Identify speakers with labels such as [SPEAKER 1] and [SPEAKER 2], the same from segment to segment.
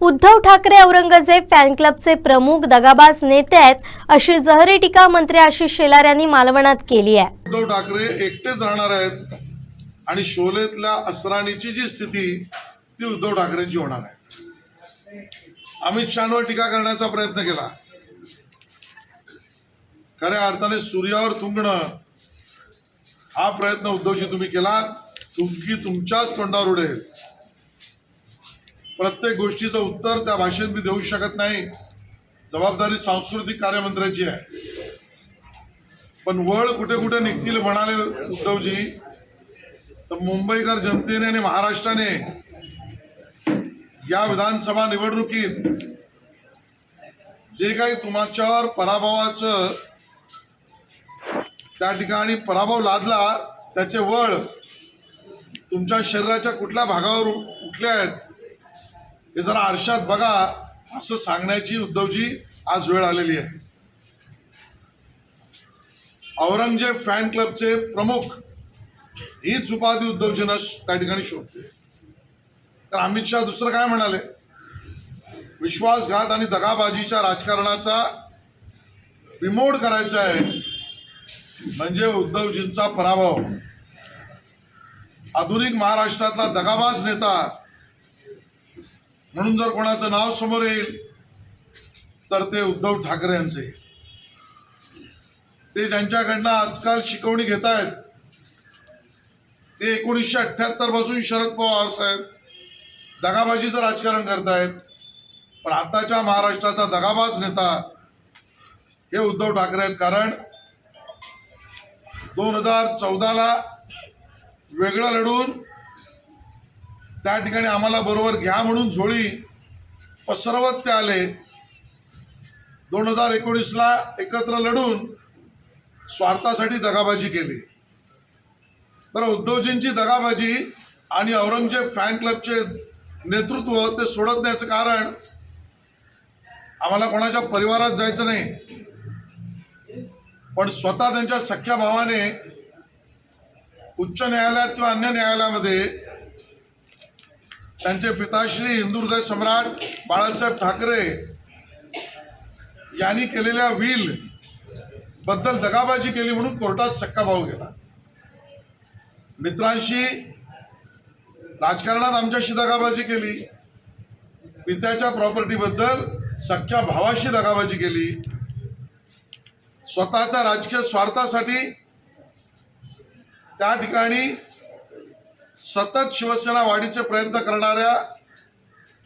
[SPEAKER 1] Uddhav Thackeray Aurangzeb fan क्लबचे प्रमुख दगाबाज नेते आहेत अशी जहरी टीका मंत्री आशिष शेलार यांनी मालवणात केली आहे।
[SPEAKER 2] उद्धव ठाकरे एकटेच राहणार आहेत आणि शोलेतल्या असराणीची जी स्थिती ती उद्धव ठाकरेंची होणार आहे। अमित शहांवर टीका करण्याचा प्रयत्न केला, खऱ्या अर्थाने सूर्यावर थुंकणं हा प्रयत्न उद्धवजी तुम्ही केला, थुंकी तुमच्याच तोंडावर उडेल। प्रत्येक गोष्टीचं उत्तर त्या भाषेत मी देऊ शकत नाही, जबाबदारी सांस्कृतिक कार्यमंत्र्याची आहे। पण वळ कुठे कुठे निघतील म्हणाले उद्धवजी, तर मुंबईकर जनतेने आणि महाराष्ट्राने या विधानसभा निवडणुकीत जे काही तुमच्यावर पराभवाचं त्या ठिकाणी पराभव लादला त्याचे वळ तुमच्या शरीराच्या कुठल्या भागावर उठले आहेत हे जरा आरशात बघा, असं सांगण्याची उद्धवजी आज वेळ आलेली आहे। औरंगजेब फॅन क्लबचे प्रमुख हीच उपाधी उद्धवजींना त्या ठिकाणी शोधते। तर अमित शहा दुसरं काय म्हणाले, विश्वासघात आणि दगाबाजीच्या राजकारणाचा बिमोड करायचा आहे म्हणजे उद्धवजींचा पराभव। आधुनिक महाराष्ट्रातला दगाबाज नेता म्हणून जर कोणाचं नाव समोर येईल तर ते उद्धव ठाकरे यांचे। ते ज्यांच्याकडनं आजकाल शिकवणी घेत आहेत ते 1978 पासून शरद पवार साहेब दगाबाजीचं राजकारण करतायत, पण आताच्या महाराष्ट्राचा दगाबाज नेता हे उद्धव ठाकरे आहेत। कारण 2014ला वेगळं लढून त्या ठिकाणी आम्हाला बरोबर घ्या म्हणून झोळी पसरवत ते आले, 2019ला एकत्र लढून स्वार्थासाठी दगाबाजी केली। बरं, उद्धवजींची दगाबाजी आणि औरंगजेब फॅन क्लबचे नेतृत्व ते सोडत द्यायचं कारण आम्हाला कोणाच्या परिवारात जायचं नाही, पण स्वतः त्यांच्या सख्या भावाने उच्च न्यायालयात किंवा अन्य न्यायालयामध्ये त्यांचे पिताश्री हिंदू हृदय सम्राट बाळासाहेब ठाकरे यांनी केलेल्या विल बद्दल दगाबाजी केली म्हणून कोर्टात सख्खा भाऊ गेला। मित्रांशी राजकारणात आमच्याशी दगाबाजी केली, पित्याच्या प्रॉपर्टी बद्दल सख्या भावाशी दगाबाजी केली, स्वतःच्या राजकीय स्वार्थासाठी त्या ठिकाणी सतत शिवसेना वाढीचे प्रयत्न करणाऱ्या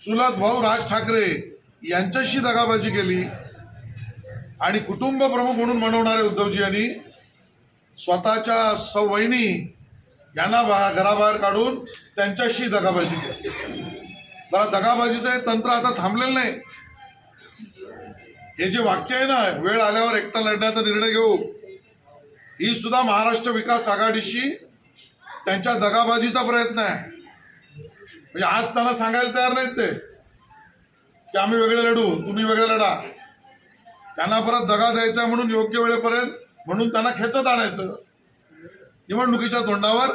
[SPEAKER 2] चुलत भाऊ राज ठाकरे यांच्याशी दगाबाजी केली आणि कुटुंब प्रमुख म्हणून म्हणवणारे उद्धवजी यांनी स्वतःच्या सवयनी यांना घराबाहेर काढून त्यांच्याशी दगाबाजी केली। बरं, दगाबाजीचं हे तंत्र आता थांबलेलं नाही। हे जे वाक्य आहे ना, वेळ आल्यावर एकटा लढण्याचा निर्णय घेऊ, ही सुद्धा महाराष्ट्र विकास आघाडीशी त्यांच्या दगाबाजीचा प्रयत्न आहे। म्हणजे आज त्यांना सांगायला तयार नाहीत ते की आम्ही वेगळे लढू, तुम्ही वेगळे लढा। त्यांना परत दगा द्यायचा म्हणून योग्य वेळेपर्यंत म्हणून त्यांना खेचत आणायचं। निवडणुकीच्या तोंडावर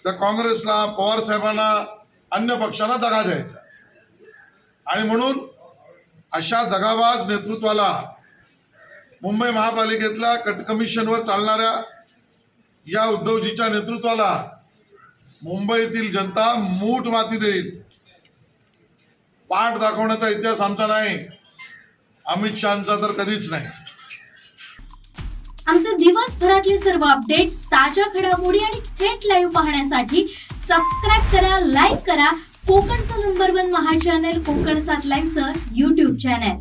[SPEAKER 2] त्या काँग्रेसला, पवार साहेबांना, अन्य पक्षांना दगा द्यायचा आणि म्हणून अशा दगाबाज नेतृत्वाला मुंबई महापालिकेतल्या कमिशनवर चालणाऱ्या या उद्धवजीच्या नेतृत्वाला मुंबईतील जनता मूठ माती देईल। पाठ दाखवण्याचा इतिहास आमचा नाही, अमित शहांचा तर कधीच नाही।
[SPEAKER 3] आमचे दिवसभरातले सर्व अपडेट्स, ताज्या घडामोडी आणि थेट लाईव्ह पाहण्यासाठी सबस्क्राईब करा, लाईक करा कोकणचं नंबर 1 महा चॅनल कोकण 7 लाईव्हचं YouTube चॅनल।